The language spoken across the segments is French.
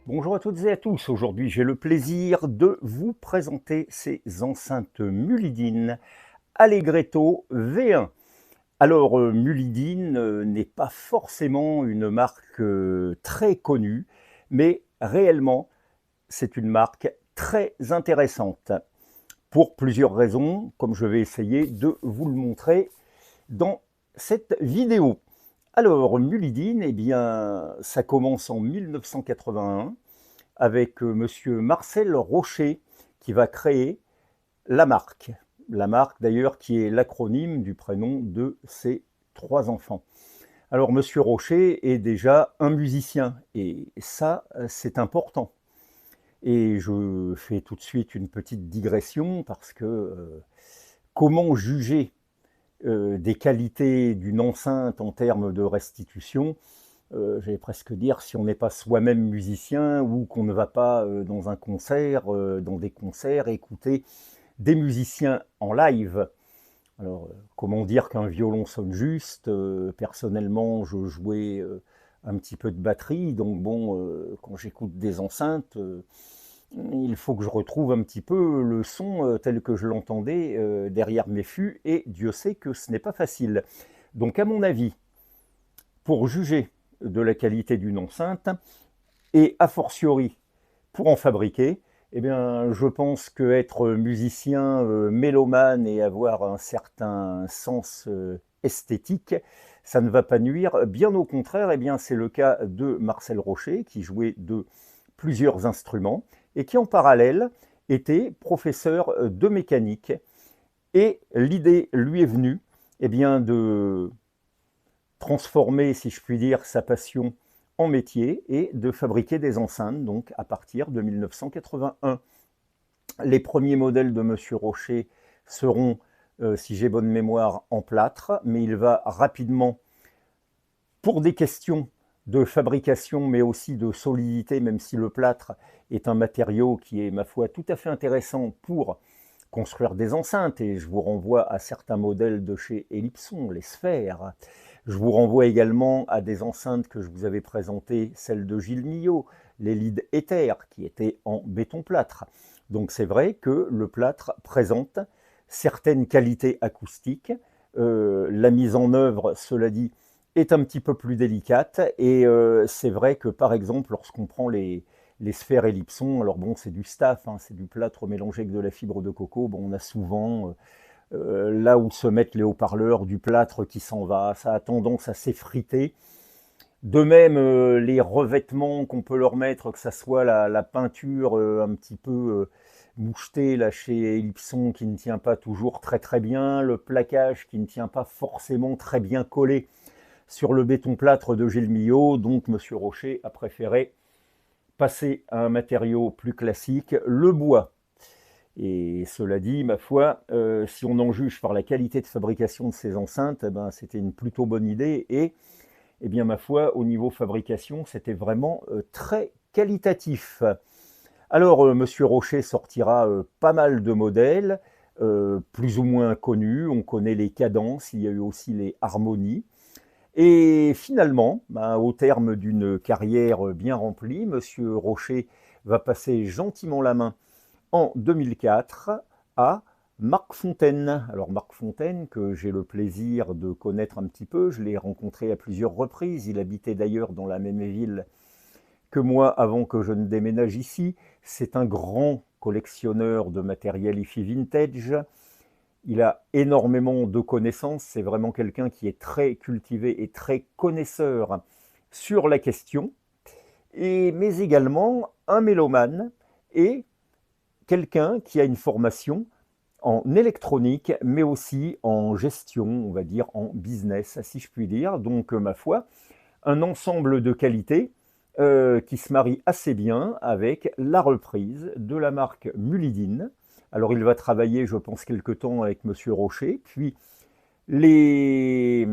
Bonjour à toutes et à tous. Aujourd'hui, j'ai le plaisir de vous présenter ces enceintes Mulidine Allegretto V1. Alors, Mulidine n'est pas forcément une marque très connue, mais réellement, c'est une marque très intéressante pour plusieurs raisons, comme je vais essayer de vous le montrer dans cette vidéo. Alors, Mulidine, eh bien, ça commence en 1981 avec monsieur Marcel Rocher qui va créer la marque. La marque d'ailleurs qui est l'acronyme du prénom de ses 3 enfants. Alors monsieur Rocher est déjà un musicien et ça c'est important. Et je fais tout de suite une petite digression parce que comment juger des qualités d'une enceinte en termes de restitution, j'allais presque dire, si on n'est pas soi-même musicien ou qu'on ne va pas dans un concert, dans des concerts, écouter des musiciens en live. Alors, comment dire qu'un violon sonne juste? Personnellement, je jouais un petit peu de batterie, donc bon, quand j'écoute des enceintes, il faut que je retrouve un petit peu le son tel que je l'entendais derrière mes fûts, et Dieu sait que ce n'est pas facile. Donc à mon avis, pour juger de la qualité d'une enceinte, et a fortiori pour en fabriquer, eh bien, je pense qu'être musicien, mélomane et avoir un certain sens esthétique, ça ne va pas nuire. Bien au contraire, eh bien, c'est le cas de Marcel Rocher, qui jouait de plusieurs instruments et qui en parallèle était professeur de mécanique. Et l'idée lui est venue eh bien, de transformer, si je puis dire, sa passion en métier et de fabriquer des enceintes, donc à partir de 1981. Les premiers modèles de Monsieur Rocher seront, si j'ai bonne mémoire, en plâtre, mais il va rapidement, pour des questions de fabrication, mais aussi de solidité, même si le plâtre est un matériau qui est, ma foi, tout à fait intéressant pour construire des enceintes, et je vous renvoie à certains modèles de chez Ellipson, les sphères. Je vous renvoie également à des enceintes que je vous avais présentées, celles de Gilles Millot, les Lead Ether, qui étaient en béton plâtre. Donc c'est vrai que le plâtre présente certaines qualités acoustiques. La mise en œuvre, cela dit, est un petit peu plus délicate, et c'est vrai que par exemple, lorsqu'on prend les sphères Ellipson, alors bon, c'est du staff, hein, c'est du plâtre mélangé avec de la fibre de coco. Bon, on a souvent, là où se mettent les haut-parleurs, du plâtre qui s'en va. Ça a tendance à s'effriter. De même, les revêtements qu'on peut leur mettre, que ça soit la peinture un petit peu mouchetée là, chez Ellipson, qui ne tient pas toujours très très bien, le plaquage qui ne tient pas forcément très bien collé sur le béton plâtre de Gilles Millot. Donc Monsieur Rocher a préféré passer à un matériau plus classique, le bois. Et cela dit, ma foi, si on en juge par la qualité de fabrication de ces enceintes, eh ben, c'était une plutôt bonne idée. Et eh bien, ma foi, au niveau fabrication, c'était vraiment très qualitatif. Alors, Monsieur Rocher sortira pas mal de modèles, plus ou moins connus. On connaît les cadences, il y a eu aussi les harmonies. Et finalement, au terme d'une carrière bien remplie, Monsieur Rocher va passer gentiment la main en 2004 à Marc Fontaine. Alors Marc Fontaine, que j'ai le plaisir de connaître un petit peu, je l'ai rencontré à plusieurs reprises. Il habitait d'ailleurs dans la même ville que moi avant que je ne déménage ici. C'est un grand collectionneur de matériel hi-fi vintage. Il a énormément de connaissances, c'est vraiment quelqu'un qui est très cultivé et très connaisseur sur la question, mais également un mélomane et quelqu'un qui a une formation en électronique, mais aussi en gestion, on va dire en business, si je puis dire. Donc, ma foi, un ensemble de qualités qui se marie assez bien avec la reprise de la marque Mulidine. Alors il va travailler, je pense, quelque temps avec Monsieur Rocher, puis les,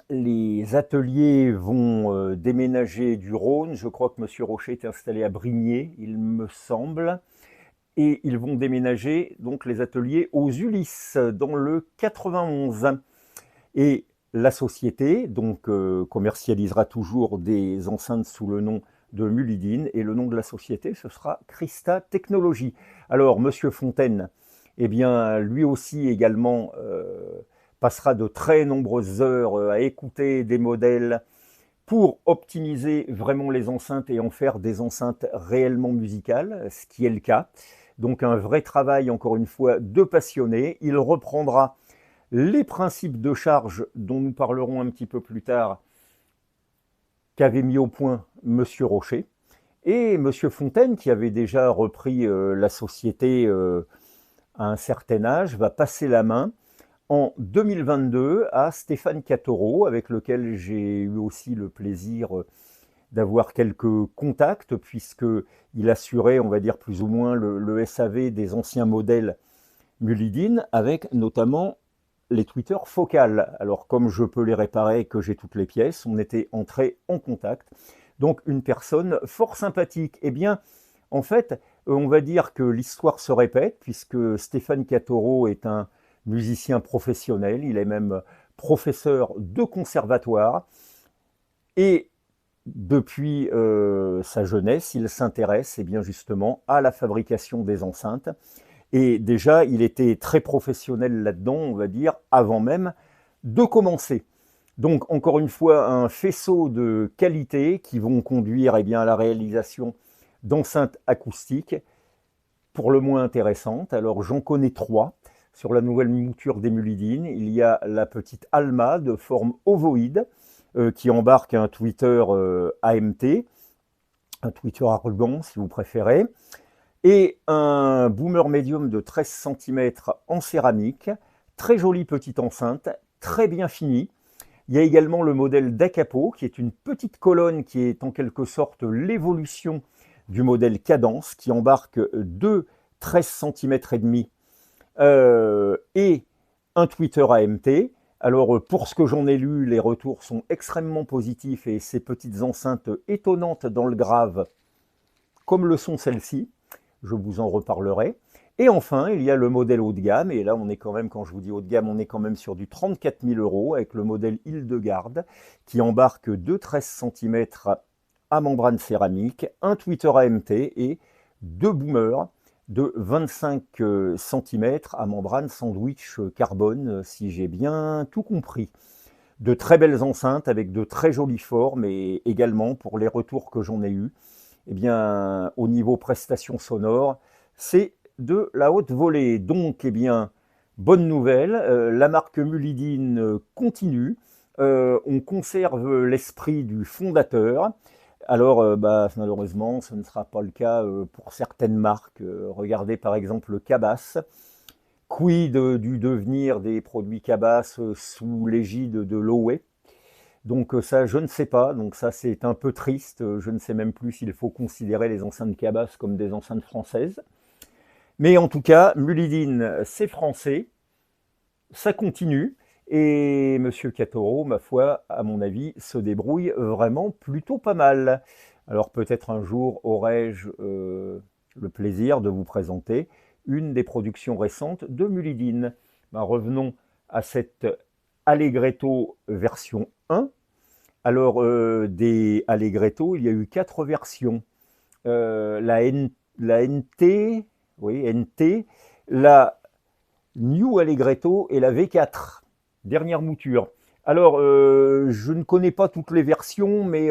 les ateliers vont déménager du Rhône. Je crois que Monsieur Rocher est installé à Brignais, il me semble, et ils vont déménager donc les ateliers aux Ulysses dans le 91. Et la société donc commercialisera toujours des enceintes sous le nom de Mulidine, et le nom de la société, ce sera Christa Technologies. Alors, Monsieur Fontaine, eh bien, lui aussi également passera de très nombreuses heures à écouter des modèles pour optimiser vraiment les enceintes et en faire des enceintes réellement musicales, ce qui est le cas. Donc un vrai travail, encore une fois, de passionné. Il reprendra les principes de charge dont nous parlerons un petit peu plus tard, qu'avait mis au point Monsieur Rocher. Et Monsieur Fontaine, qui avait déjà repris la société à un certain âge, va passer la main en 2022 à Stéphane Catoro, avec lequel j'ai eu aussi le plaisir d'avoir quelques contacts, puisqu'il assurait, on va dire plus ou moins, le SAV des anciens modèles Mulidine, avec notamment les tweeters focales. Alors comme je peux les réparer, que j'ai toutes les pièces, on était entrés en contact. Donc une personne fort sympathique. Eh bien, en fait, on va dire que l'histoire se répète, puisque Stéphane Catoro est un musicien professionnel, il est même professeur de conservatoire, et depuis sa jeunesse, il s'intéresse bien justement à la fabrication des enceintes, et déjà il était très professionnel là-dedans, on va dire, avant même de commencer. Donc encore une fois, un faisceau de qualités qui vont conduire à la réalisation d'enceintes acoustiques pour le moins intéressantes. Alors j'en connais 3. Sur la nouvelle mouture des Mulidine, il y a la petite Alma de forme ovoïde qui embarque un tweeter AMT, un tweeter à ruban si vous préférez, et un boomer médium de 13 cm en céramique, très jolie petite enceinte, très bien finie. Il y a également le modèle d'Acapo, qui est une petite colonne qui est en quelque sorte l'évolution du modèle Cadence, qui embarque deux 13 cm et demi et un tweeter AMT. Alors pour ce que j'en ai lu, les retours sont extrêmement positifs et ces petites enceintes étonnantes dans le grave, comme le sont celles-ci, je vous en reparlerai. Et enfin, il y a le modèle haut de gamme, et là on est quand même, quand je vous dis haut de gamme, on est quand même sur du 34 000 € avec le modèle Hildegarde qui embarque deux 13 cm à membrane céramique, un tweeter AMT et deux boomers de 25 cm à membrane sandwich carbone, si j'ai bien tout compris. De très belles enceintes avec de très jolies formes, et également pour les retours que j'en ai eus, eh bien, au niveau prestations sonores, c'est de la haute volée. Donc, eh bien, bonne nouvelle, la marque Mulidine continue, on conserve l'esprit du fondateur. Alors, malheureusement, ce ne sera pas le cas pour certaines marques. Regardez par exemple le Cabas. Quid du devenir des produits Cabas sous l'égide de Loewe? Donc ça, je ne sais pas. Donc ça, c'est un peu triste. Je ne sais même plus s'il faut considérer les enceintes Cabas comme des enceintes françaises. Mais en tout cas, Mulidine, c'est français. Ça continue. Et Monsieur Catoro, ma foi, à mon avis, se débrouille vraiment plutôt pas mal. Alors peut-être un jour aurai-je le plaisir de vous présenter une des productions récentes de Mulidine. Revenons à cette Allegretto version 1. Alors des Allegretto, il y a eu 4 versions. La NT, oui, NT, la New Allegretto et la V4. Dernière mouture. Alors, je ne connais pas toutes les versions, mais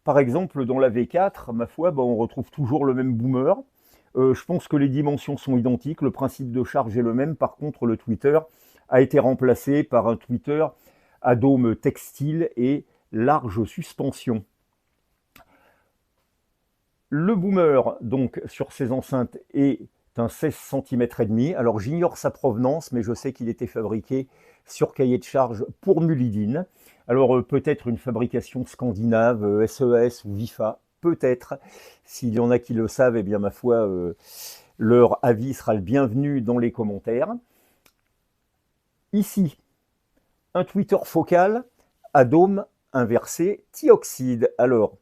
par exemple, dans la V4, ma foi, on retrouve toujours le même boomer. Je pense que les dimensions sont identiques, le principe de charge est le même. Par contre, le tweeter a été remplacé par un tweeter à dôme textile et large suspension. Le boomer, donc, sur ces enceintes est un 16 cm et demi. Alors, j'ignore sa provenance, mais je sais qu'il était fabriqué sur cahier de charge pour Mulidine. Alors, peut-être une fabrication scandinave, SES ou VIFA, peut-être. S'il y en a qui le savent, eh bien, ma foi, leur avis sera le bienvenu dans les commentaires. Ici, un tweeter focal à dôme inversé thioxide. Alors,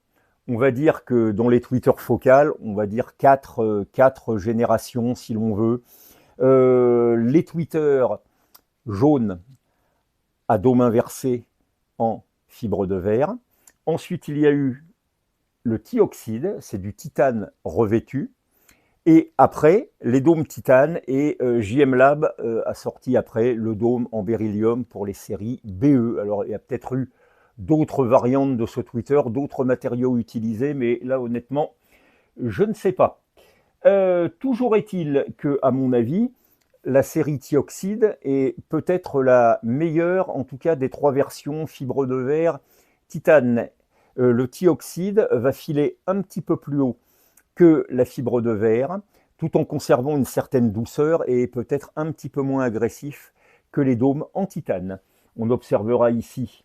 on va dire que dans les tweeters focales, on va dire 4 générations si l'on veut. Les tweeters jaunes à dôme inversé en fibre de verre. Ensuite, il y a eu le thioxide, c'est du titane revêtu. Et après, les dômes titane et JM Lab a sorti après le dôme en beryllium pour les séries BE. Alors, il y a peut-être eu d'autres variantes de ce tweeter, d'autres matériaux utilisés, mais là, honnêtement, je ne sais pas. Toujours est-il que, à mon avis, la série Thioxide est peut-être la meilleure, en tout cas des trois versions fibre de verre titane. Le Thioxide va filer un petit peu plus haut que la fibre de verre, tout en conservant une certaine douceur et peut-être un petit peu moins agressif que les dômes en titane. On observera ici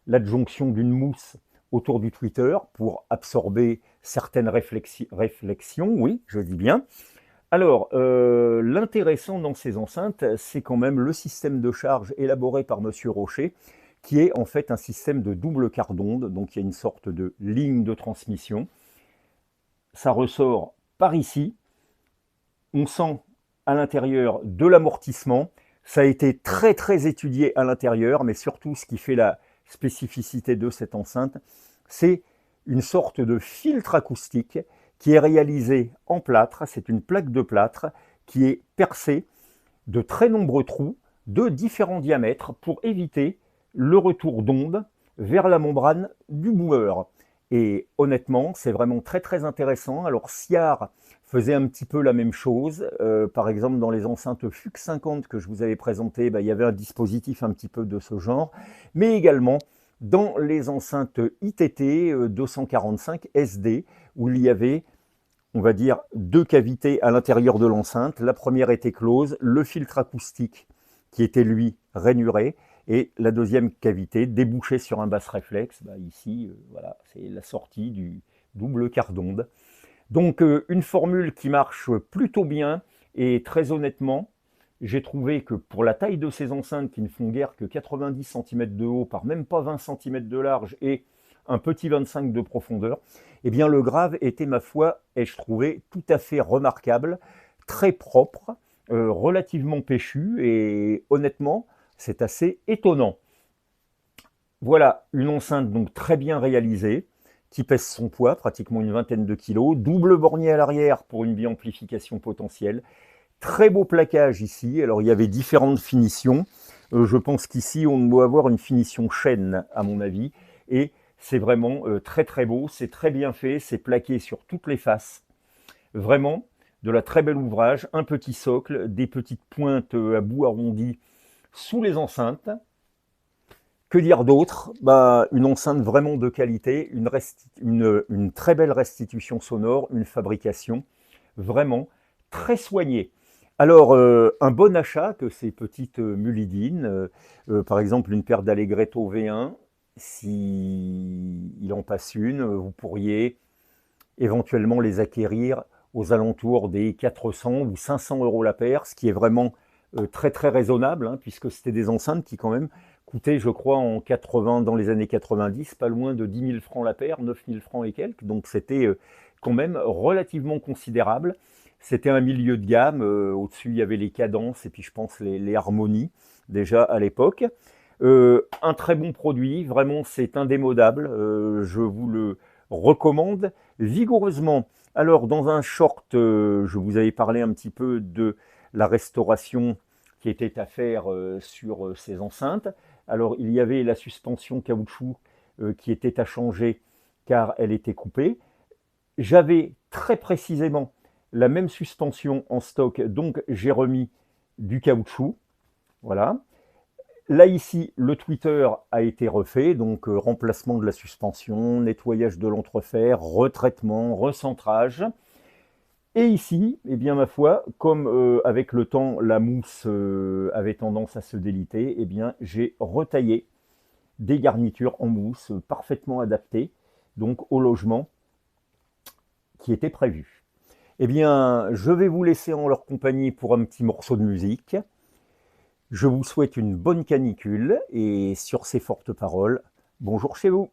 l'adjonction d'une mousse autour du tweeter pour absorber certaines réflexions, oui, je dis bien. Alors, l'intéressant dans ces enceintes, c'est quand même le système de charge élaboré par Monsieur Rocher, qui est en fait un système de double quart d'onde, donc il y a une sorte de ligne de transmission. Ça ressort par ici, on sent à l'intérieur de l'amortissement, ça a été très très étudié à l'intérieur, mais surtout ce qui fait la spécificité de cette enceinte, c'est une sorte de filtre acoustique qui est réalisé en plâtre, c'est une plaque de plâtre qui est percée de très nombreux trous de différents diamètres pour éviter le retour d'onde vers la membrane du boomer. Et honnêtement, c'est vraiment très très intéressant. Alors Siar faisait un petit peu la même chose. Par exemple, dans les enceintes FUX 50 que je vous avais présentées, il y avait un dispositif un petit peu de ce genre. Mais également dans les enceintes ITT 245 SD, où il y avait, on va dire, deux cavités à l'intérieur de l'enceinte. La première était close, le filtre acoustique qui était, lui, rainuré, et la deuxième cavité débouchée sur un basse réflexe. Ici, voilà, c'est la sortie du double quart d'onde. Donc, une formule qui marche plutôt bien, et très honnêtement, j'ai trouvé que pour la taille de ces enceintes qui ne font guère que 90 cm de haut par même pas 20 cm de large et un petit 25 de profondeur, eh bien le grave était, ma foi, ai-je trouvé, tout à fait remarquable, très propre, relativement péchu, et honnêtement, c'est assez étonnant. Voilà, une enceinte donc très bien réalisée, qui pèse son poids, pratiquement une vingtaine de kilos, double bornier à l'arrière pour une biamplification potentielle. Très beau plaquage ici, alors il y avait différentes finitions. Je pense qu'ici on doit avoir une finition chêne à mon avis, et c'est vraiment très très beau, c'est très bien fait, c'est plaqué sur toutes les faces. Vraiment de la très bel ouvrage, un petit socle, des petites pointes à bout arrondi sous les enceintes. Que dire d'autre? Une enceinte vraiment de qualité, une très belle restitution sonore, une fabrication vraiment très soignée. Alors, un bon achat que ces petites mulidines, par exemple une paire d'Allegretto V1, s'il en passe une, vous pourriez éventuellement les acquérir aux alentours des 400 ou 500 € la paire, ce qui est vraiment très très raisonnable, hein, puisque c'était des enceintes qui quand même coûtaient, je crois, dans les années 90, pas loin de 10 000 francs la paire, 9 000 francs et quelques, donc c'était quand même relativement considérable. C'était un milieu de gamme, au-dessus il y avait les cadences et puis je pense les harmonies déjà à l'époque. Un très bon produit, vraiment c'est indémodable, je vous le recommande vigoureusement. Alors dans un short, je vous avais parlé un petit peu de la restauration qui était à faire sur ces enceintes. Alors il y avait la suspension caoutchouc qui était à changer car elle était coupée. J'avais très précisément la même suspension en stock, donc j'ai remis du caoutchouc. Voilà. Là ici, le tweeter a été refait, donc remplacement de la suspension, nettoyage de l'entrefer, retraitement, recentrage. Et ici, eh bien ma foi, comme avec le temps la mousse avait tendance à se déliter, eh bien j'ai retaillé des garnitures en mousse parfaitement adaptées donc au logement qui était prévu. Eh bien, je vais vous laisser en leur compagnie pour un petit morceau de musique. Je vous souhaite une bonne canicule et sur ces fortes paroles, bonjour chez vous.